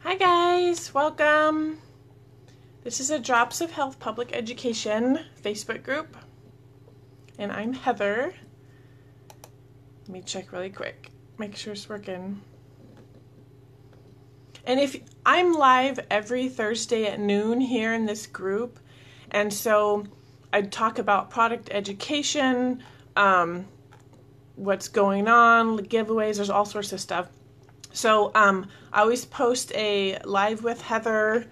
Hi guys, welcome. This is a Drops of Health Public Education Facebook group, and I'm Heather. Let me check really quick, make sure it's working. And if I'm live every Thursday at noon here in this group, and so I talk about product education, what's going on, giveaways, there's all sorts of stuff. So I always post a live with Heather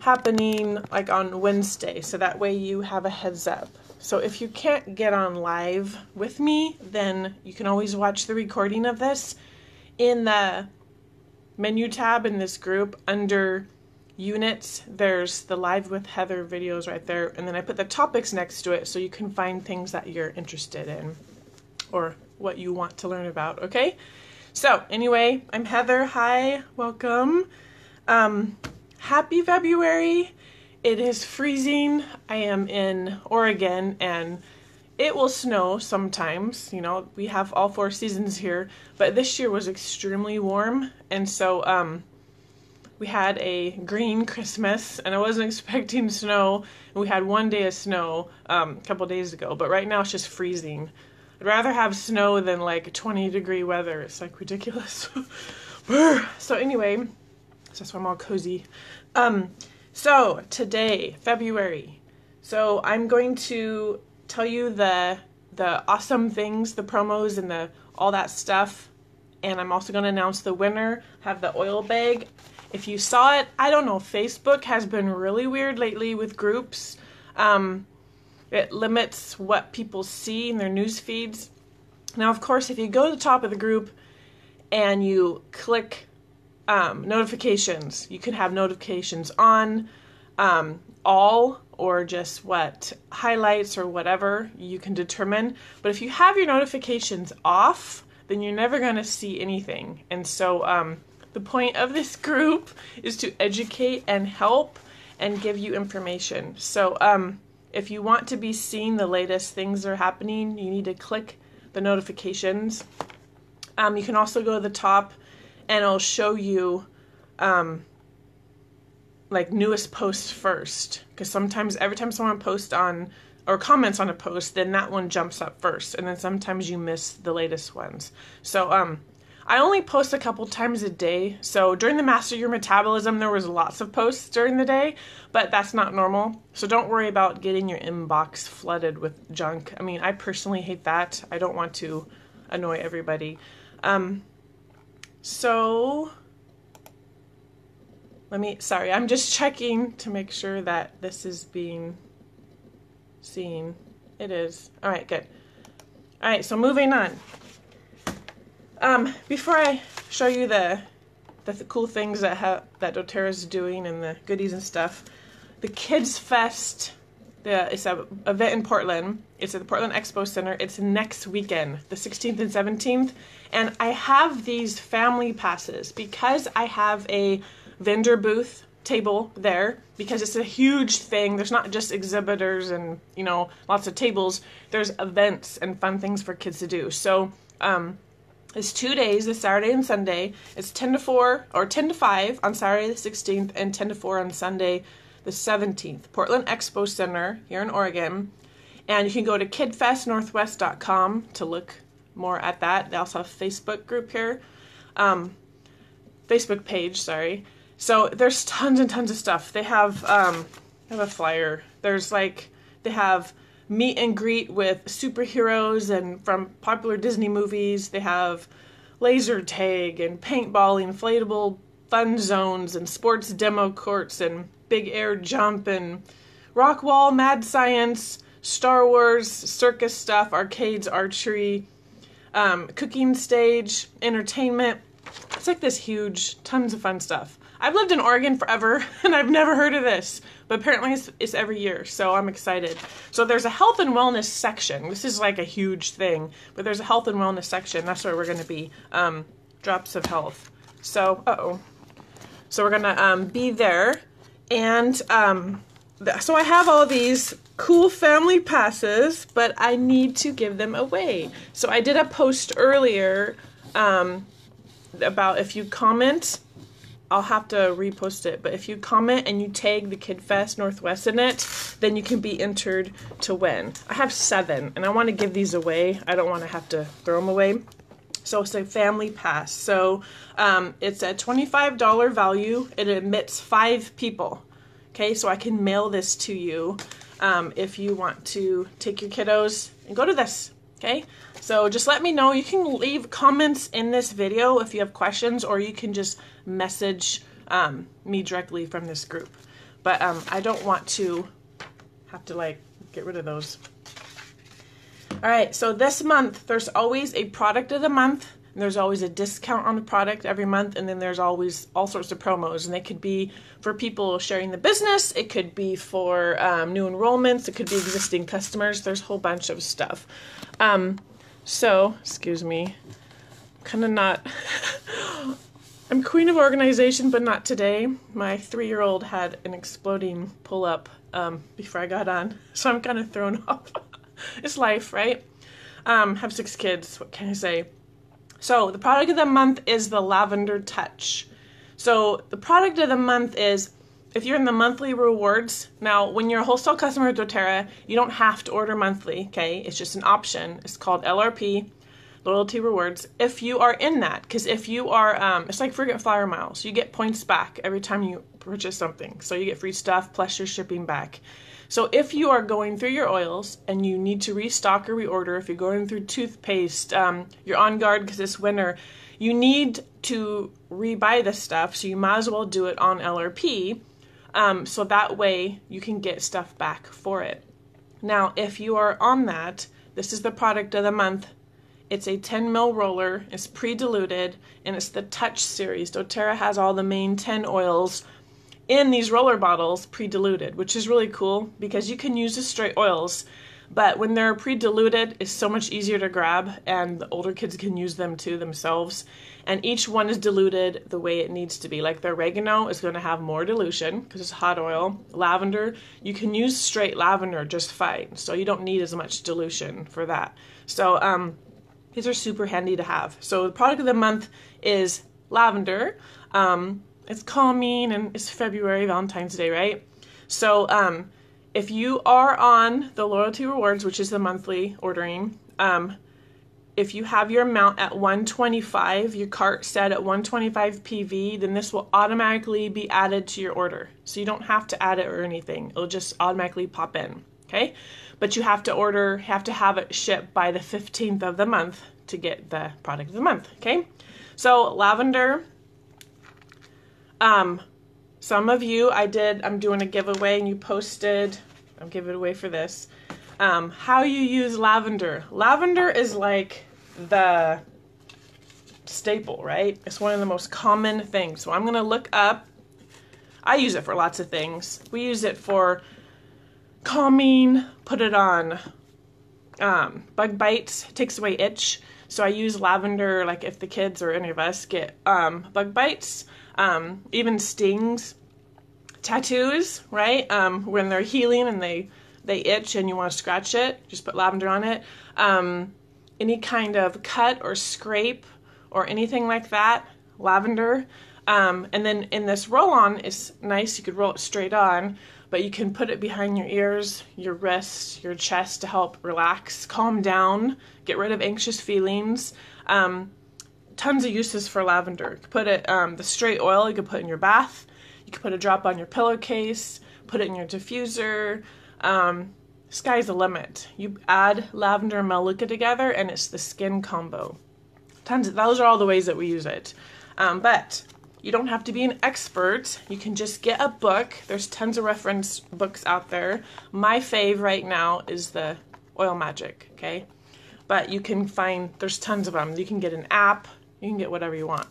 happening like on Wednesday, so that way you have a heads up. So if you can't get on live with me, then you can always watch the recording of this in the menu tab in this group. Under units, there's the live with Heather videos right there, and then I put the topics next to it so you can find things that you're interested in or what you want to learn about, okay? So anyway, I'm Heather. Hi, welcome. Happy February. It is freezing. I am in Oregon and it will snow sometimes. You know, we have all four seasons here, but this year was extremely warm, and so we had a green Christmas, and I wasn't expecting snow. We had one day of snow a couple days ago, but right now it's just freezing. I'd rather have snow than like 20-degree weather. It's like ridiculous. So anyway, that's why I'm all cozy. So today, February. So I'm going to tell you the awesome things, the promos and all that stuff. And I'm also going to announce the winner. Have the oil bag. If you saw it, I don't know, Facebook has been really weird lately with groups. It limits what people see in their news feeds. Now, of course, if you go to the top of the group and you click notifications, you can have notifications on, all, or just highlights or whatever you can determine. But if you have your notifications off, then you're never going to see anything. And so the point of this group is to educate and help and give you information. So if you want to be seeing the latest things that are happening, you need to click the notifications. You can also go to the top and it'll show you like newest posts first, because sometimes every time someone posts on or comments on a post, then that one jumps up first, and then sometimes you miss the latest ones. So I only post a couple times a day. So during the Master Your Metabolism, there was lots of posts during the day, but that's not normal. So don't worry about getting your inbox flooded with junk. I mean, I personally hate that. I don't want to annoy everybody. So sorry, I'm just checking to make sure that this is being seen. It is. All right, good. All right, so moving on. Before I show you the cool things that doTERRA is doing and the goodies and stuff, the Kids Fest, it's an event in Portland. It's at the Portland Expo Center. It's next weekend, the 16th and 17th. And I have these family passes because I have a vendor booth table there, because it's a huge thing. There's not just exhibitors and, you know, lots of tables. There's events and fun things for kids to do. So, it's 2 days, this Saturday and Sunday. It's 10 to 4 or 10 to 5 on Saturday the 16th and 10 to 4 on Sunday the 17th. Portland Expo Center here in Oregon. And you can go to kidfestnorthwest.com to look more at that. They also have a Facebook group here. Facebook page, sorry. So there's tons and tons of stuff. They have a flyer. They have meet and greet with superheroes and from popular Disney movies. They have laser tag and paintball, inflatable fun zones and sports demo courts and big air jump and rock wall, mad science, Star Wars, circus stuff, arcades, archery, cooking stage, entertainment. It's like this huge, tons of fun stuff. I've lived in Oregon forever, and I've never heard of this, but apparently it's every year, so I'm excited. So there's a health and wellness section. This is like a huge thing, but there's a health and wellness section. That's where we're going to be, Drops of Health. So, So we're going to be there, and so I have all these cool family passes, but I need to give them away. So I did a post earlier about if you comment I'll have to repost it, but if you comment and you tag the Kid Fest Northwest in it, then you can be entered to win. I have 7, and I want to give these away. I don't want to have to throw them away. So it's a family pass. So it's a $25 value. It admits 5 people. Okay, so I can mail this to you if you want to take your kiddos and go to this. Okay, so just let me know. You can leave comments in this video if you have questions, or you can just message me directly from this group. But I don't want to have to like get rid of those. All right, so this month, there's always a product of the month, and there's always a discount on the product every month, and then there's always all sorts of promos, and they could be for people sharing the business, it could be for new enrollments, it could be existing customers, there's a whole bunch of stuff. So, excuse me, kind of not, I'm queen of organization, but not today. My 3-year-old had an exploding pull-up before I got on, so I'm kind of thrown off. It's life, right? Have 6 kids, what can I say? So the product of the month is the Lavender Touch. So the product of the month is, if you're in the monthly rewards, now when you're a wholesale customer of doTERRA, you don't have to order monthly, okay? It's just an option. It's called LRP, Loyalty Rewards. If you are in that, because if you are, it's like frequent flyer miles. You get points back every time you purchase something. So you get free stuff plus your shipping back. So if you are going through your oils and you need to restock or reorder, if you're going through toothpaste, you're on guard because it's winter, you need to rebuy this stuff, so you might as well do it on LRP, so that way you can get stuff back for it. Now, if you are on that, this is the product of the month. It's a 10 ml roller, it's pre-diluted, and it's the Touch series. doTERRA has all the main 10 oils in these roller bottles pre-diluted, which is really cool because you can use the straight oils, but when they're pre-diluted, it's so much easier to grab, and the older kids can use them too themselves. And each one is diluted the way it needs to be. Like the oregano is going to have more dilution because it's hot oil. Lavender, you can use straight lavender just fine, so you don't need as much dilution for that. So these are super handy to have. So the product of the month is lavender. It's calming, and it's February, Valentine's Day, right? So if you are on the Loyalty Rewards, which is the monthly ordering, if you have your amount at 125, your cart set at 125 PV, then this will automatically be added to your order. So you don't have to add it or anything. It'll just automatically pop in, okay? But you have to have it shipped by the 15th of the month to get the product of the month, okay? So lavender. Some of you, I'm doing a giveaway, and you posted, I'm giving it away for this, how you use lavender. Lavender is like the staple, right? It's one of the most common things. So I'm going to look up, I use it for lots of things. We use it for calming, put it on bug bites, takes away itch. So I use lavender, like if the kids or any of us get bug bites, even stings, tattoos, right? When they're healing and they itch and you want to scratch it, just put lavender on it. Any kind of cut or scrape or anything like that, lavender. And then in this roll-on, it's nice, you could roll it straight on, but you can put it behind your ears, your wrists, your chest to help relax, calm down, get rid of anxious feelings. Tons of uses for lavender. You could put it, the straight oil you could put in your bath. You could put a drop on your pillowcase, put it in your diffuser. Sky's the limit. You add lavender and Manuka together, and it's the skin combo. Those are all the ways that we use it. But you don't have to be an expert. You can just get a book. There's tons of reference books out there. My fave right now is the Oil Magic, okay? But you can find, there's tons of them. You can get an app. You can get whatever you want.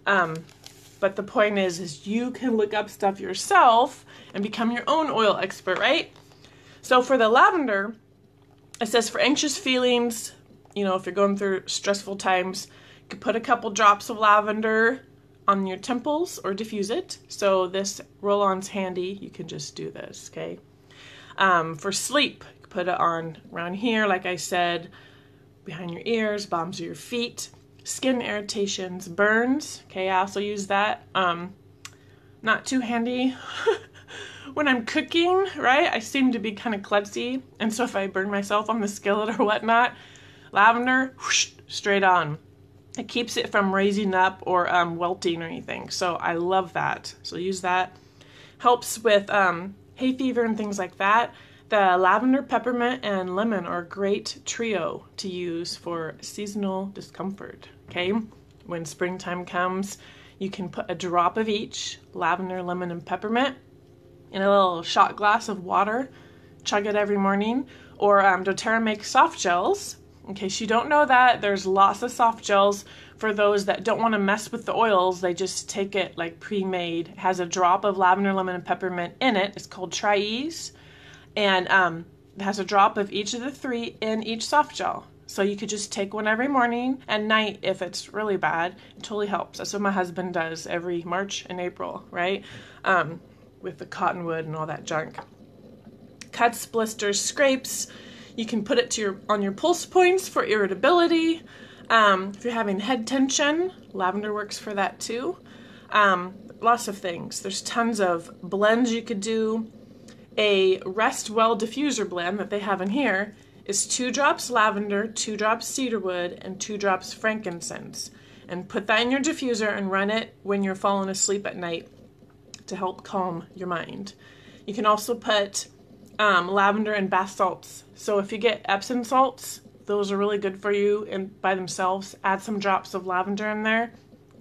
But the point is you can look up stuff yourself and become your own oil expert, right? So for the lavender, it says for anxious feelings, you know, if you're going through stressful times, you could put a couple drops of lavender on your temples or diffuse it. So this roll-on's handy. You can just do this, okay? For sleep, you can put it on around here, like I said, behind your ears, bottoms of your feet. Skin irritations, burns, okay, I also use that. not too handy when I'm cooking, right? I seem to be kind of klutzy, and so if I burn myself on the skillet or whatnot, lavender, whoosh, straight on. It keeps it from raising up or welting or anything, so I love that. So use that. Helps with hay fever and things like that. The lavender, peppermint, and lemon are a great trio to use for seasonal discomfort, okay? When springtime comes, you can put a drop of each, lavender, lemon, and peppermint, in a little shot glass of water. Chug it every morning. Or doTERRA makes soft gels. In case you don't know that, there's lots of soft gels for those that don't want to mess with the oils. They just take it like pre-made. It has a drop of lavender, lemon, and peppermint in it. It's called Tri-Ease. And it has a drop of each of the three in each soft gel. So you could just take one every morning and night if it's really bad. It totally helps. That's what my husband does every March and April, right? With the cottonwood and all that junk. Cuts, blisters, scrapes. You can put it on your pulse points for irritability. If you're having head tension, lavender works for that too. Lots of things. There's tons of blends you could do. A Rest Well diffuser blend that they have in here is 2 drops lavender, 2 drops cedarwood, and 2 drops frankincense. And put that in your diffuser and run it when you're falling asleep at night to help calm your mind. You can also put lavender and bath salts. So if you get Epsom salts, those are really good for you and by themselves. Add some drops of lavender in there,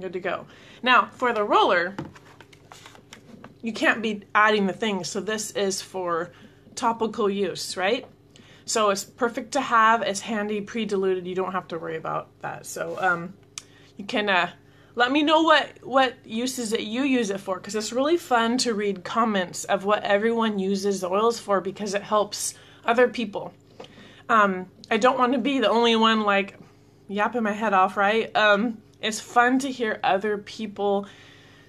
good to go. Now for the roller, you can't be adding the things, so this is for topical use, right? So it's perfect to have, it's handy, pre-diluted, you don't have to worry about that. So you can let me know what uses that you use it for, because it's really fun to read comments of what everyone uses the oils for, because it helps other people. I don't want to be the only one like yapping my head off, right? It's fun to hear other people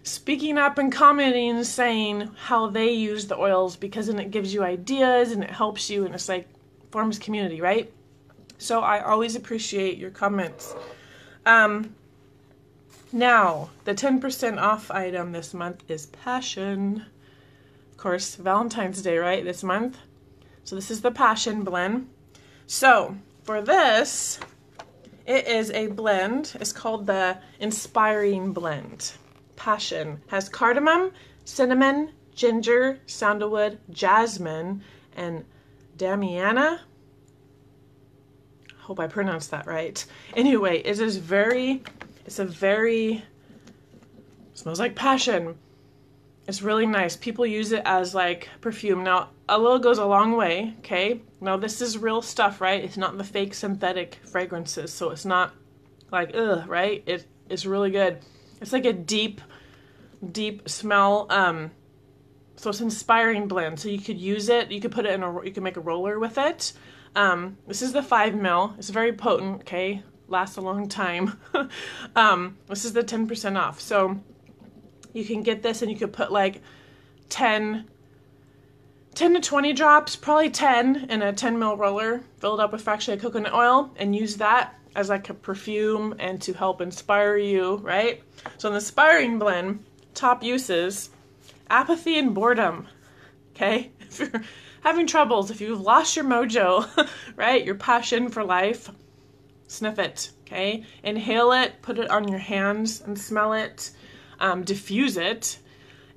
speaking up and commenting and saying how they use the oils, because then it gives you ideas and it helps you, and it's like forms community, right? So I always appreciate your comments. Now, the 10% off item this month is Passion. Of course, Valentine's Day, right, this month? So this is the Passion blend. So, for this, it is a blend. It's called the Inspiring Blend. Passion. Has cardamom, cinnamon, ginger, sandalwood, jasmine, and damiana. Hope I pronounced that right. Anyway, it is smells like passion. It's really nice. People use it as like perfume. Now, a little goes a long way, okay? Now, this is real stuff, right? It's not the fake synthetic fragrances, so it's not like, ugh, right? It's really good. It's like a deep smell. So it's an inspiring blend. So you could use it. You could put it you can make a roller with it. This is the 5 ml. It's very potent, okay? Lasts a long time. This is the 10% off. So you can get this and you could put like 10 to 20 drops, probably 10 in a 10 ml roller, fill it up with fractionated coconut oil, and use that as like a perfume and to help inspire you, right? So in the Inspiring Blend, top uses, apathy and boredom, okay? If you're having troubles, if you've lost your mojo, right, your passion for life, sniff it, okay? Inhale it, put it on your hands and smell it, diffuse it.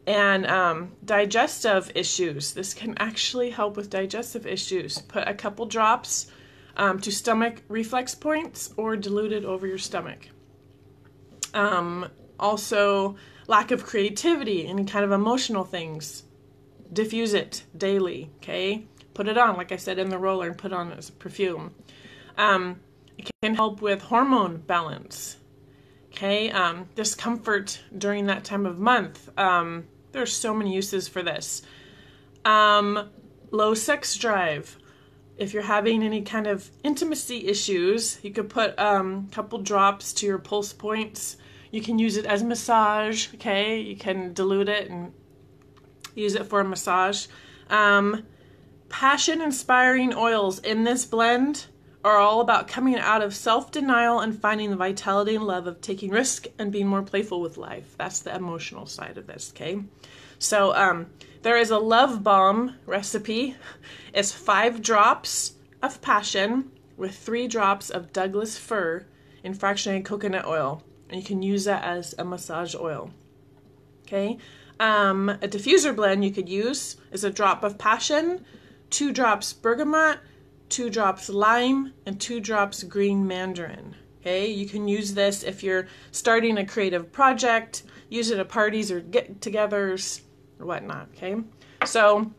And digestive issues. This can actually help with digestive issues. Put a couple drops to stomach reflex points or dilute it over your stomach. Also, lack of creativity, any kind of emotional things. Diffuse it daily, okay? Put it on, like I said, in the roller and put on as a perfume. It can help with hormone balance, okay? Discomfort during that time of month. There's so many uses for this. Low sex drive. If you're having any kind of intimacy issues, you could put a couple drops to your pulse points. You can use it as massage, okay? You can dilute it and use it for a massage. Passion inspiring oils in this blend are all about coming out of self-denial and finding the vitality and love of taking risk and being more playful with life. That's the emotional side of this, okay? So there is a love bomb recipe. It's 5 drops of passion with 3 drops of Douglas fir in fractionated coconut oil. And you can use that as a massage oil, okay? A diffuser blend you could use is a drop of passion, 2 drops bergamot, 2 drops lime, and 2 drops green mandarin. Okay, you can use this if you're starting a creative project, use it at parties or get-togethers or whatnot. Okay, so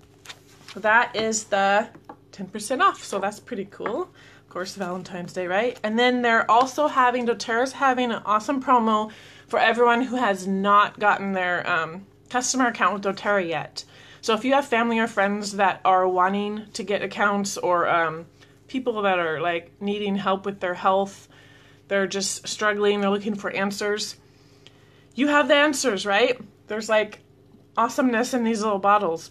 that is the 10% off. So that's pretty cool. Of course, Valentine's Day, right? And then they're also having, doTERRA's having an awesome promo for everyone who has not gotten their customer account with doTERRA yet. So if you have family or friends that are wanting to get accounts, or people that are like needing help with their health, they're just struggling, they're looking for answers, you have the answers, right? There's like awesomeness in these little bottles.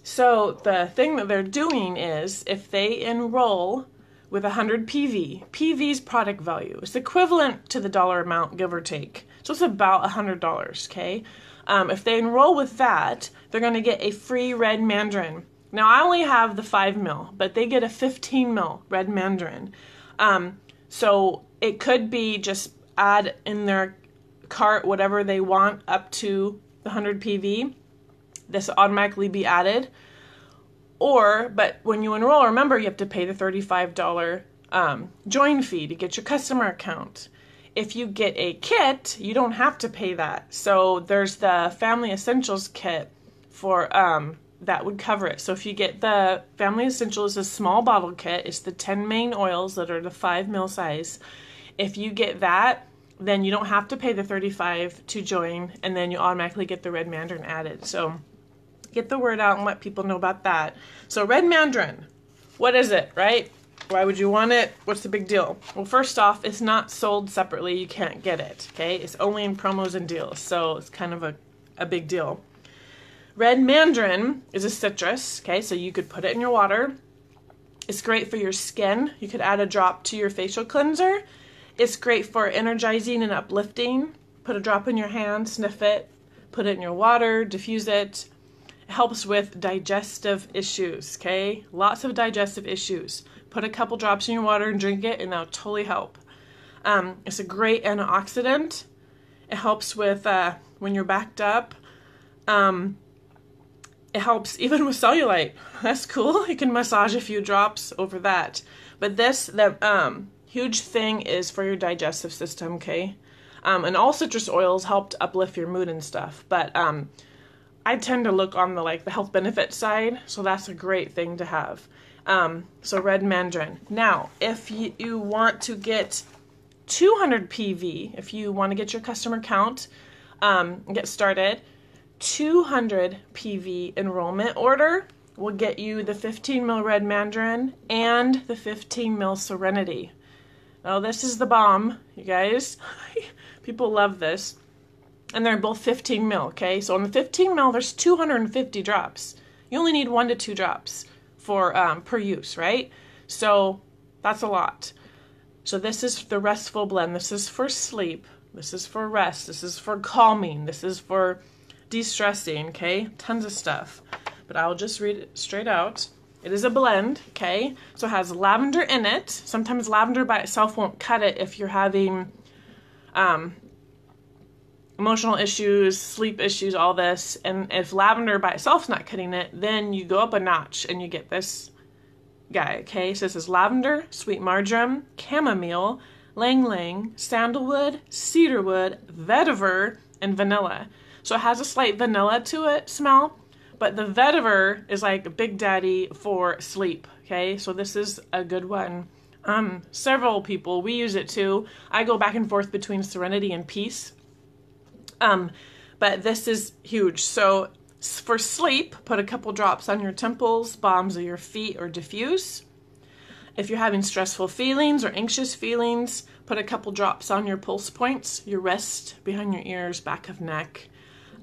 So the thing that they're doing is if they enroll with 100 PV, PV's product value is equivalent to the dollar amount, give or take. So it's about $100, okay? If they enroll with that, they're going to get a free Red Mandarin. Now, I only have the 5 ml, but they get a 15 ml Red Mandarin. So it could be just add in their cart whatever they want up to the 100 PV. This will automatically be added. But when you enroll, remember you have to pay the $35 join fee to get your customer account. If you get a kit, you don't have to pay that. So there's the Family Essentials kit for that would cover it. So if you get the Family Essentials, a small bottle kit, it's the 10 main oils that are the 5 ml size. If you get that, then you don't have to pay the $35 to join, and then you automatically get the Red Mandarin added. So get the word out and let people know about that. So Red Mandarin, what is it, right? Why would you want it? What's the big deal? Well, first off, it's not sold separately. You can't get it, okay? It's only in promos and deals, so it's kind of a big deal. Red Mandarin is a citrus, okay? So you could put it in your water. It's great for your skin. You could add a drop to your facial cleanser. It's great for energizing and uplifting. Put a drop in your hand, sniff it, put it in your water, diffuse it. It helps with digestive issues, okay? Lots of digestive issues. Put a couple drops in your water and drink it, and that'll totally help. It's a great antioxidant. It helps with when you're backed up. It helps even with cellulite. That's cool. You can massage a few drops over that. But the huge thing is for your digestive system, okay? And all citrus oils help to uplift your mood and stuff. But I tend to look on the health benefit side, so that's a great thing to have. So Red Mandarin. Now, if you want to get 200 PV, if you want to get your customer count, get started, 200 PV enrollment order will get you the 15 ml Red Mandarin and the 15 ml Serenity. Now this is the bomb, you guys. People love this. And they're both 15 ml, okay? So on the 15 ml, there's 250 drops. You only need 1 to 2 drops for per use, right? So that's a lot. So this is the restful blend. This is for sleep. This is for rest. This is for calming. This is for de-stressing, okay? Tons of stuff. But I'll just read it straight out. It is a blend, okay? So it has lavender in it. Sometimes lavender by itself won't cut it if you're having emotional issues, sleep issues, all this. And if lavender by itself's not cutting it, then you go up a notch and you get this guy, okay? So this is lavender, sweet marjoram, chamomile, lang lang, sandalwood, cedarwood, vetiver, and vanilla. So it has a slight vanilla to it smell, but the vetiver is like Big Daddy for sleep, okay? So this is a good one. Several people, we use it too. I go back and forth between Serenity and Peace. But this is huge. So for sleep, put a couple drops on your temples, palms of your feet, or diffuse. If you're having stressful feelings or anxious feelings, put a couple drops on your pulse points, your wrist, behind your ears, back of neck.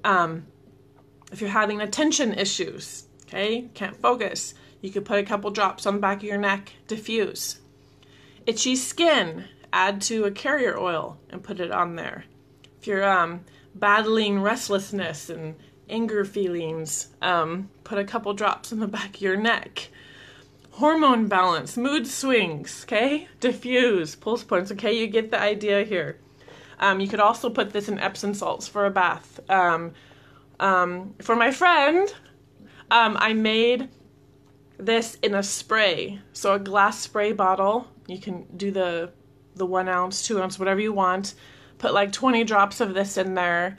If you're having attention issues, okay, can't focus, you could put a couple drops on the back of your neck, diffuse. Itchy skin, add to a carrier oil and put it on there. If you're battling restlessness and anger feelings, put a couple drops in the back of your neck. Hormone balance, mood swings, okay? Diffuse, pulse points, okay? You get the idea here. You could also put this in Epsom salts for a bath. For my friend, I made this in a spray. So a glass spray bottle, you can do the 1 ounce, 2 ounce, whatever you want. Put like 20 drops of this in there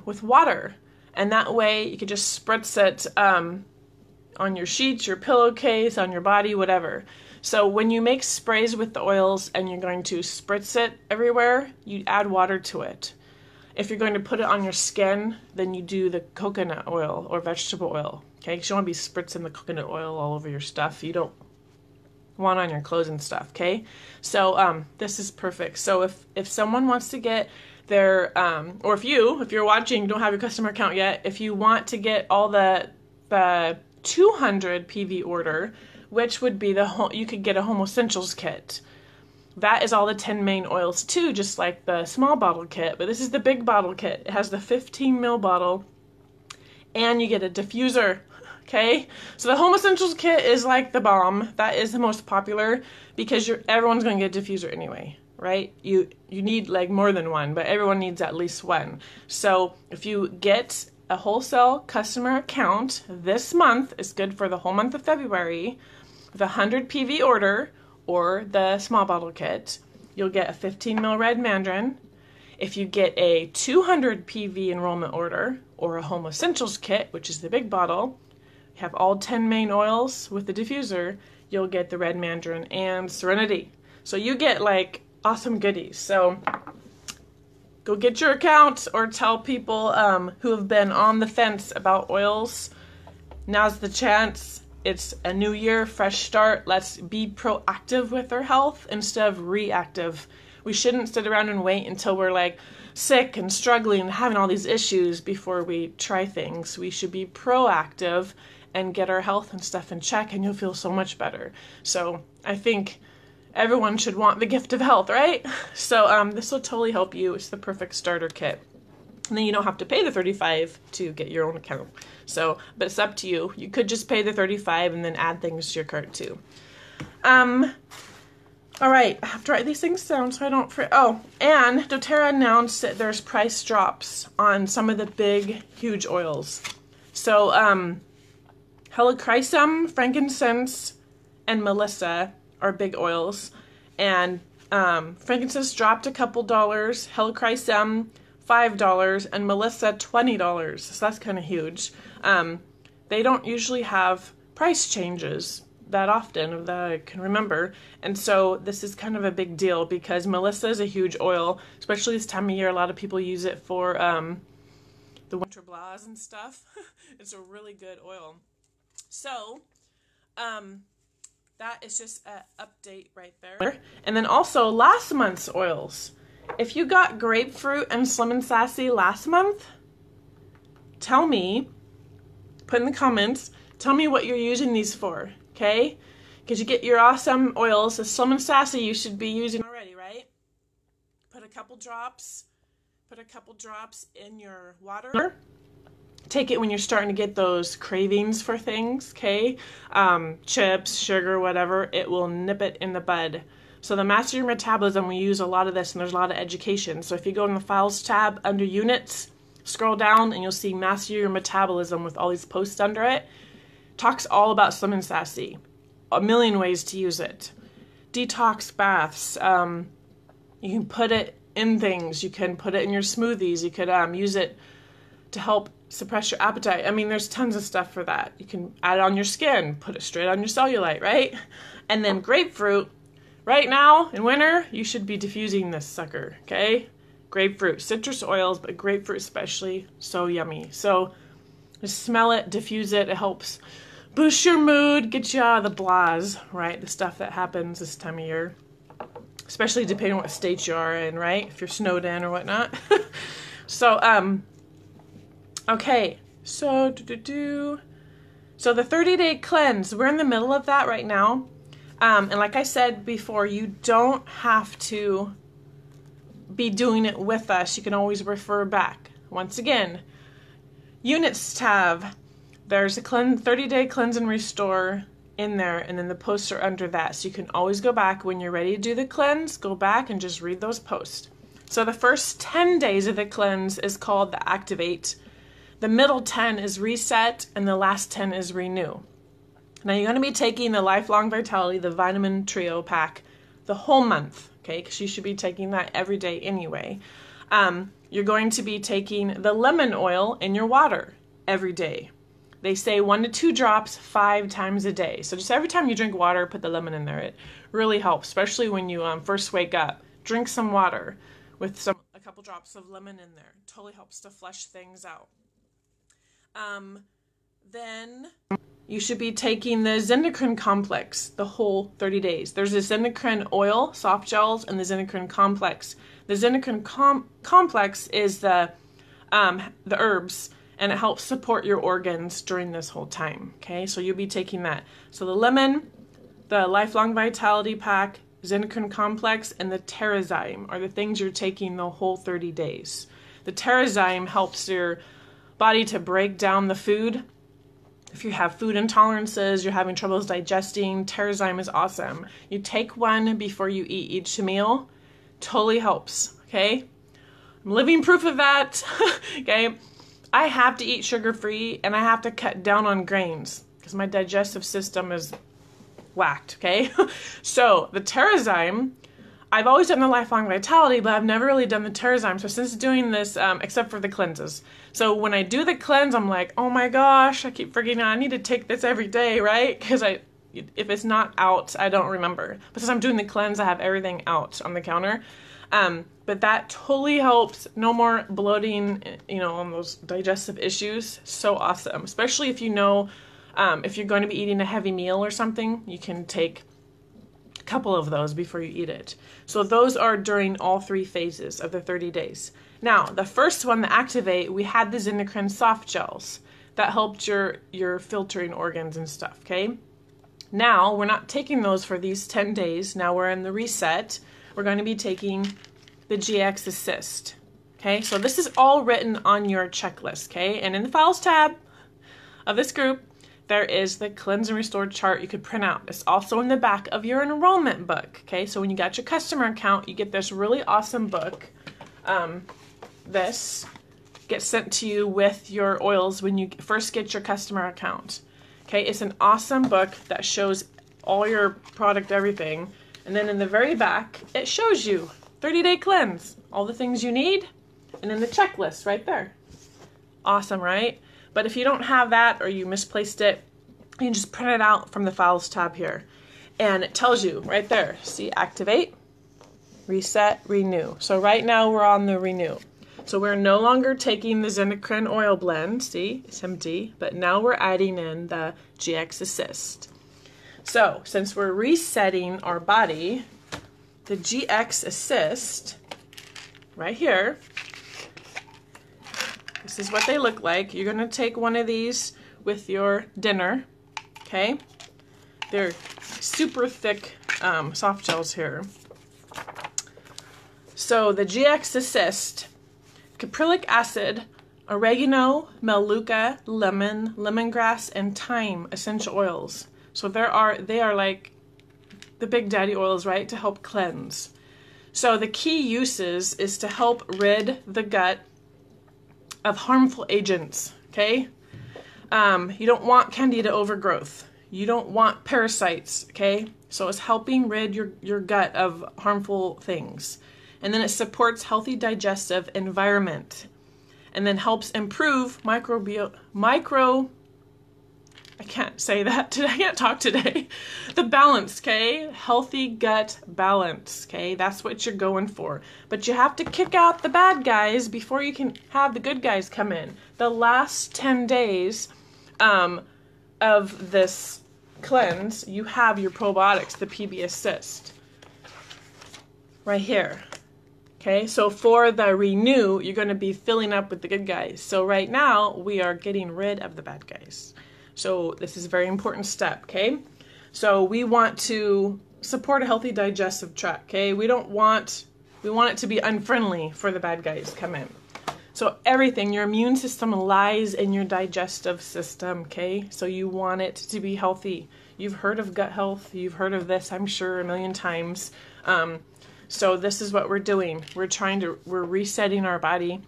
with water. And that way you could just spritz it on your sheets, your pillowcase, on your body, whatever. So when you make sprays with the oils and you're going to spritz it everywhere, you add water to it. If you're going to put it on your skin, then you do the coconut oil or vegetable oil, okay? Because you don't want to be spritzing the coconut oil all over your stuff. You don't want it on your clothes and stuff, okay? So this is perfect. So if someone wants to get their, or if you're watching, you don't have your customer account yet, if you want to get all the 200 PV order, which would be you could get a Home Essentials kit. That is all the 10 main oils too, just like the small bottle kit, but this is the big bottle kit. It has the 15 ml bottle, and you get a diffuser, okay? So the Home Essentials kit is like the bomb. That is the most popular because everyone's going to get a diffuser anyway, right? You need like more than one, but everyone needs at least one. So if you get a wholesale customer account this month, is good for the whole month of February, with a 100 PV order or the small bottle kit, you'll get a 15 ml Red Mandarin. If you get a 200 PV enrollment order or a Home Essentials kit, which is the big bottle, you have all 10 main oils with the diffuser, you'll get the Red Mandarin and Serenity. So you get like awesome goodies. So go get your account or tell people who have been on the fence about oils. Now's the chance. It's a new year, fresh start. Let's be proactive with our health instead of reactive. We shouldn't sit around and wait until we're like sick and struggling and having all these issues before we try things. We should be proactive and get our health and stuff in check, and you'll feel so much better. So I think everyone should want the gift of health, right? So this will totally help you. It's the perfect starter kit. And then you don't have to pay the $35 to get your own account. So, but it's up to you. You could just pay the $35 and then add things to your cart too. All right, I have to write these things down so I don't forget. Oh, and doTERRA announced that there's price drops on some of the big, huge oils. So, helichrysum, frankincense, and melissa are big oils. And frankincense dropped a couple dollars, helichrysum $5, and melissa $20. So that's kind of huge. They don't usually have price changes that often that I can remember, and so this is kind of a big deal because melissa is a huge oil, especially this time of year. A lot of people use it for the winter blahs and stuff. It's a really good oil. So that is just an update right there. And then also last month's oils. If you got grapefruit and Slim and Sassy last month, tell me, put in the comments, tell me what you're using these for, okay? Because you get your awesome oils. The Slim and Sassy you should be using already, right? Put a couple drops in your water. Take it when you're starting to get those cravings for things, okay? Chips, sugar, whatever. It will nip it in the bud. So the Master Your Metabolism, we use a lot of this, and there's a lot of education. So if you go in the Files tab under Units, scroll down, and you'll see Master Your Metabolism with all these posts under it. Talks all about Slim and Sassy. A million ways to use it. Detox baths. You can put it in things. You can put it in your smoothies. You could use it to help suppress your appetite. I mean, there's tons of stuff for that. You can add it on your skin. Put it straight on your cellulite, right? And then grapefruit. Right now, in winter, you should be diffusing this sucker, okay? Grapefruit, citrus oils, but grapefruit especially, so yummy. So just smell it, diffuse it. It helps boost your mood, get you out of the blahs, right? The stuff that happens this time of year, especially depending on what state you are in, right? If you're snowed in or whatnot. So, okay. So, so the 30-day cleanse, we're in the middle of that right now. And like I said before, you don't have to be doing it with us. You can always refer back. Once again, units tab, there's a 30-day cleanse and restore in there, and then the posts are under that. So you can always go back when you're ready to do the cleanse, go back and just read those posts. So the first 10 days of the cleanse is called the activate. The middle 10 is reset, and the last 10 is renew. Now you're going to be taking the Lifelong Vitality, the vitamin trio pack, the whole month, okay? Because you should be taking that every day anyway. You're going to be taking the lemon oil in your water every day. They say 1 to 2 drops 5 times a day. So just every time you drink water, put the lemon in there. It really helps, especially when you first wake up. Drink some water with a couple drops of lemon in there. Totally helps to flush things out. Then you should be taking the Xendocrine Complex the whole 30 days. There's the Xendocrine oil, soft gels, and the Xendocrine Complex. The Xendocrine Complex is the herbs, and it helps support your organs during this whole time. Okay, so you'll be taking that. So the lemon, the Lifelong Vitality Pack, Xendocrine Complex, and the Terrazyme are the things you're taking the whole 30 days. The Terrazyme helps your body to break down the food. If you have food intolerances, you're having troubles digesting, Terrazyme is awesome. You take one before you eat each meal. Totally helps, okay? I'm living proof of that, okay? I have to eat sugar-free, and I have to cut down on grains because my digestive system is whacked, okay? So the Terrazyme, I've always done the Lifelong Vitality, but I've never really done the Terrazyme. So since doing this, except for the cleanses. So when I do the cleanse, I'm like, oh my gosh, I keep forgetting I need to take this every day, right? Because if it's not out, I don't remember. But since I'm doing the cleanse, I have everything out on the counter. But that totally helps. No more bloating, on those digestive issues. So awesome. Especially if you know, if you're going to be eating a heavy meal or something, you can take a couple of those before you eat it. So those are during all 3 phases of the 30 days. Now, the first one, the activate, we had the Xendocrine soft gels that helped your filtering organs and stuff, okay? Now, we're not taking those for these 10 days. Now we're in the reset. We're going to be taking the GX Assist, okay? So this is all written on your checklist, okay? And in the files tab of this group, there is the cleanse and restore chart you could print out. It's also in the back of your enrollment book, okay? So when you got your customer account, you get this really awesome book. This gets sent to you with your oils when you first get your customer account. Okay, it's an awesome book that shows all your product, everything. And then in the very back, it shows you 30-day cleanse, all the things you need, and then the checklist right there. Awesome, right? But if you don't have that or you misplaced it, you can just print it out from the files tab here. And it tells you right there, see, activate, reset, renew. So right now we're on the renew. So we're no longer taking the Xendocrine oil blend, see, it's empty, but now we're adding in the GX Assist. So since we're resetting our body, the GX Assist, right here, this is what they look like. You're gonna take one of these with your dinner, okay? They're super thick soft gels here. So the GX Assist, caprylic acid, oregano, melaleuca, lemon, lemongrass, and thyme essential oils. So they are like the big daddy oils, right, to help cleanse. So the key uses is to help rid the gut of harmful agents, okay? You don't want candida overgrowth. You don't want parasites, okay? So it's helping rid your gut of harmful things. And then it supports healthy digestive environment. And then helps improve I can't say that today, I can't talk today. The balance, okay? Healthy gut balance, okay? That's what you're going for. But you have to kick out the bad guys before you can have the good guys come in. The last 10 days of this cleanse, you have your probiotics, the PB Assist, right here. Okay, so for the renew, you're going to be filling up with the good guys. So right now, we are getting rid of the bad guys. So this is a very important step, okay? So we want to support a healthy digestive tract, okay? We want it to be unfriendly for the bad guys to come in. So everything, your immune system lies in your digestive system, okay? So you want it to be healthy. You've heard of gut health. You've heard of this, I'm sure, a million times. So this is what we're doing. We're resetting our body.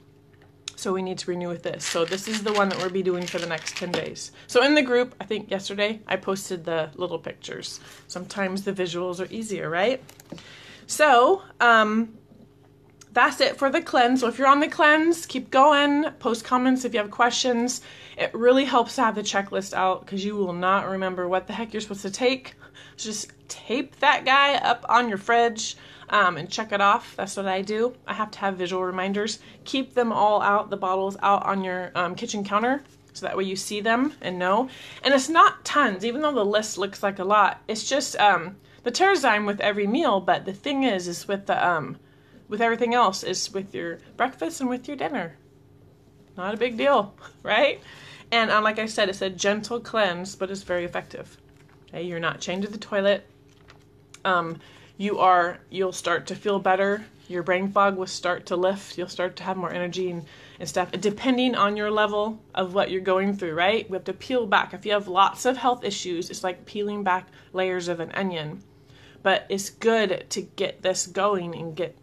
So we need to renew with this. So this is the one that we'll be doing for the next 10 days. So in the group, I think yesterday, I posted the little pictures. Sometimes the visuals are easier, right? So that's it for the cleanse. So if you're on the cleanse, keep going. Post comments if you have questions. It really helps to have the checklist out because you will not remember what the heck you're supposed to take. Just tape that guy up on your fridge. And check it off. That's what I do. I have to have visual reminders. Keep them all out, the bottles out on your kitchen counter, so that way you see them and know. And it's not tons, even though the list looks like a lot. It's just the doTERRA with every meal, but the thing is with the with everything else, is with your breakfast and with your dinner. Not a big deal, right? And like I said, it's a gentle cleanse, but it's very effective. Okay, you're not chained to the toilet. You'll start to feel better. Your brain fog will start to lift. You'll start to have more energy and stuff, depending on your level of what you're going through, right? We have to peel back. If you have lots of health issues, it's like peeling back layers of an onion. But it's good to get this going and get,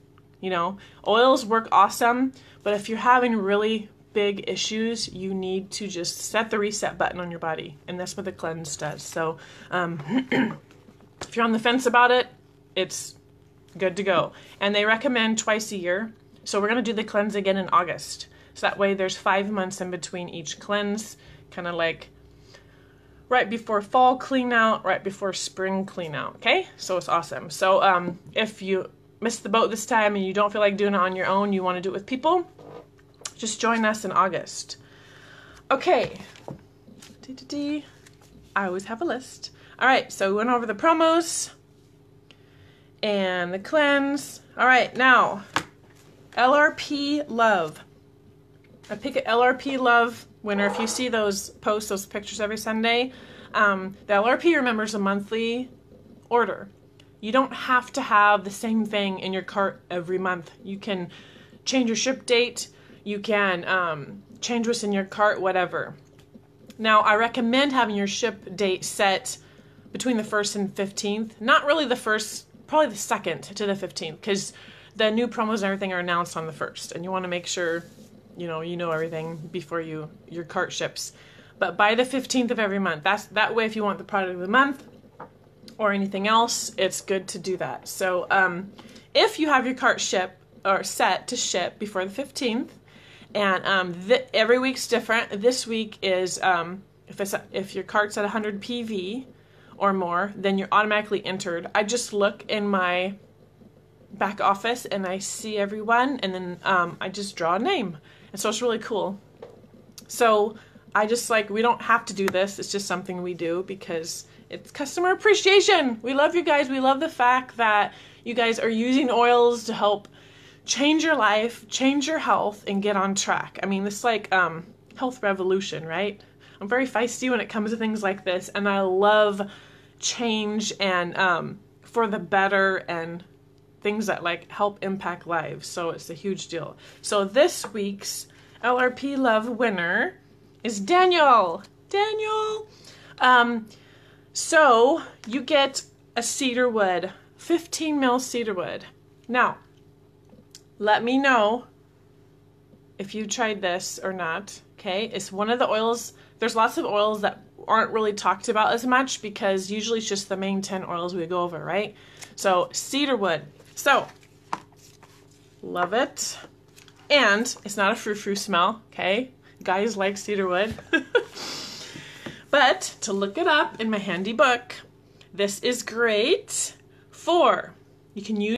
oils work awesome. But if you're having really big issues, you need to just set the reset button on your body. And that's what the cleanse does. So if you're on the fence about it, it's good to go. And they recommend twice a year. So we're going to do the cleanse again in August. So that way there's 5 months in between each cleanse, kind of like right before fall clean out, right before spring clean out. Okay? So it's awesome. So if you missed the boat this time and you don't feel like doing it on your own, you want to do it with people, just join us in August. Okay. I always have a list. All right. So we went over the promos and the cleanse. All right, now, LRP Love. I pick an LRP Love winner. If you see those posts, those pictures every Sunday, the LRP remembers a monthly order. You don't have to have the same thing in your cart every month. You can change your ship date. You can change what's in your cart, whatever. Now, I recommend having your ship date set between the 1st and 15th. Not really the 1st, probably the 2nd to the 15th, because the new promos and everything are announced on the 1st, and you want to make sure you know everything before your cart ships. But by the 15th of every month, that way if you want the product of the month or anything else, it's good to do that. So if you have your cart ship or set to ship before the 15th, and every week's different. This week is if your cart's at 100 PV or more, then you're automatically entered. I just look in my back office and I see everyone, and then I just draw a name. And so it's really cool. So I just we don't have to do this. It's just something we do because it's customer appreciation. We love you guys. We love the fact that you guys are using oils to help change your life, change your health, and get on track. I mean, this health revolution, right? I'm very feisty when it comes to things like this, and I love change and for the better and things that help impact lives. So it's a huge deal. So this week's LRP Love winner is Daniel. Daniel! So you get a cedarwood, 15 mil cedarwood. Now, let me know if you tried this or not, okay? It's one of the oils. There's lots of oils that aren't really talked about as much because usually it's just the main 10 oils we go over, right? So cedarwood. So, love it. And it's not a frou-frou smell, okay? Guys like cedarwood. But to look it up in my handy book, this is great for, you can use